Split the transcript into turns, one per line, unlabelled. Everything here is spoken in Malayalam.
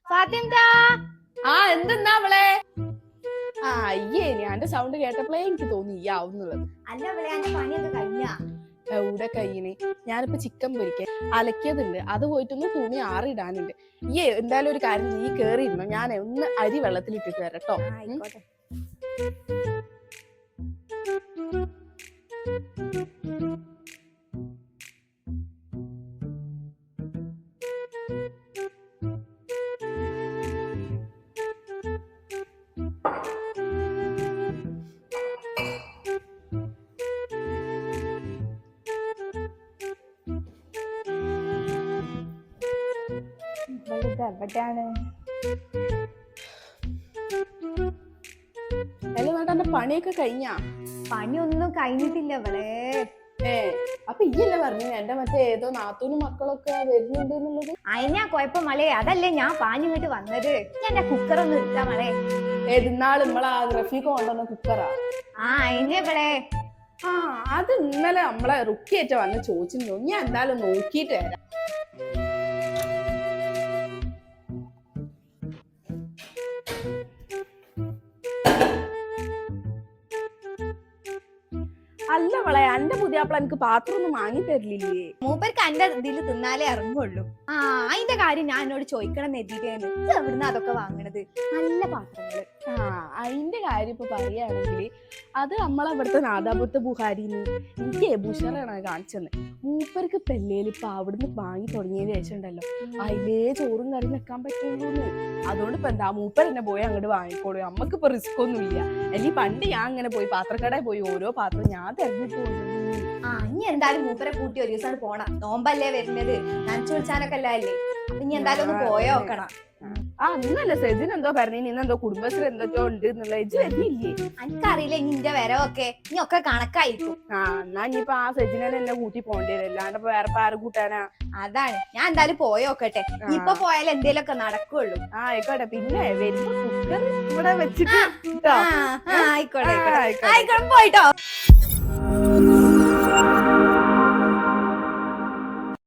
ഫാത്തിന്താ
എന്തെന്നാ അവളെ അയ്യേ ഞാൻ സൗണ്ട് കേട്ടപ്പോഴേ എനിക്ക് തോന്നി ഈ ആവുന്നുള്ളത്.
അല്ല അവളെ എന്റെ പണിയൊക്കെ കഴിഞ്ഞാ
എവിടെ കയ്യിന് ഞാനിപ്പോ ചിക്കൻ പൊരിക്കാൻ അലക്കിയതുണ്ട്, അത് പോയിട്ടൊന്ന് തുണി ആറിടാനുണ്ട്. ഈ എന്തായാലും ഒരു കാര്യം ഈ കേറിയിരുന്നു, ഞാൻ ഒന്ന് അരി വെള്ളത്തിലിട്ടിട്ട് വരട്ടോ.
ആയിക്കോട്ടെ. എവിടെയാണ്
അല്ല നാട്ടെ പണിയൊക്കെ കഴിഞ്ഞാ?
പണിയൊന്നും കഴിഞ്ഞിട്ടില്ല അവളെ.
അപ്പൊ ഇയ്യല്ലേ പറഞ്ഞു എന്റെ മറ്റേ ഏതോ നാത്തൂനും മക്കളൊക്കെ വരുന്നുണ്ട് എന്നുള്ളത്?
അതിനാ കുഴപ്പം മളെ, അതല്ലേ ഞാൻ പാഞ്ഞിങ്ങോട്ട് വന്നത്. ഞാൻ എന്റെ കുക്കറൊന്നും എടുത്താ മളെ.
ഏതിന്നാൾ നമ്മളെ റഫീഖ് കൊണ്ടുവന്ന കുക്കറാ?
അതിനെ ഇവിടെ
അത് ഇന്നലെ നമ്മളെ റുക്കിയേറ്റ വന്ന് ചോദിച്ചിരുന്നു. ഞാൻ എന്തായാലും നോക്കിയിട്ട് വരാം. അല്ല വളെ, എന്റെ പുതിയാപ്പിള എനിക്ക് പാത്രം ഒന്നും വാങ്ങി തരില്ലേ?
മൂപ്പർക്ക് എന്റെ ഇതിൽ തിന്നാലേ ഇറങ്ങുള്ളൂ. അതിന്റെ കാര്യം ഞാൻ എന്നോട് ചോദിക്കണം എഴുതിയിട്ടേന്ന്. എവിടുന്ന അതൊക്കെ വാങ്ങണത്? നല്ല പാത്രങ്ങള്.
അതിന്റെ കാര്യം ഇപ്പൊ പറയുകയാണെങ്കിൽ അത് നമ്മളവിടുത്തെ നാദാപുരത്തെ ബുഹാരിന്ന് എനിക്ക് ബുഷറാണ് കാണിച്ചത്. മൂപ്പർക്ക് പെല്ലേല് ഇപ്പൊ അവിടുന്ന് വാങ്ങി തുടങ്ങിയതിന് ശേഷം ഉണ്ടല്ലോ അതിലേ ചോറും കറി വെക്കാൻ പറ്റുള്ളൂന്ന്. അതുകൊണ്ട് ഇപ്പൊ എന്താ മൂപ്പർ എന്നെ പോയി അങ്ങോട്ട് വാങ്ങിക്കോളൂ, നമ്മക്കിപ്പോ റിസ്ക് ഒന്നും ഇല്ല. അല്ലെങ്കിൽ പണ്ട് ഞാൻ അങ്ങനെ പോയി പാത്രക്കടയിൽ പോയി ഓരോ പാത്രം ഞാൻ തെരഞ്ഞിട്ട് കൊണ്ടുവന്നു.
ഇനി എന്തായാലും മൂപ്പരെ കൂട്ടി ഒരു ദിവസം പോണം. നോമ്പല്ലേ വരുന്നത്, നനച്ചു വിളിച്ചാനൊക്കെ അല്ലേ. അപ്പൊ ഇനി എന്തായാലും ഒന്ന് പോയോ നോക്കണം.
ഇന്നല്ലേ സെജിൻ എന്തോ പറഞ്ഞു, ഇന്നെന്തോ കുടുംബശ്രീ എന്തൊക്കെയോ ഉണ്ട് എന്നുള്ള. ഇജ്ജ് വരുന്നില്ലേ?
എനിക്കറിയില്ല ഇനി ഇന്റെ വരവൊക്കെ ഇനി ഒക്കെ കണക്കായിരിക്കും.
എന്നാ ഇനിയിപ്പൊ ആ സെജിനെ എന്നെ കൂട്ടി പോകേണ്ടി വരും, അല്ലാണ്ട് വേറെ ആരും കൂട്ടാനാ?
അതാണ്, ഞാൻ എന്തായാലും പോയോക്കട്ടെ. ഇപ്പൊ പോയാലും എന്തേലും ഒക്കെ നടക്കുള്ളൂ.
ആയിക്കോട്ടെ. പിന്നെ വരുമ്പോ കുക്കർ ഇവിടെ വെച്ചിട്ട്
ആയിക്കോട്ടെ പോയിട്ടോ.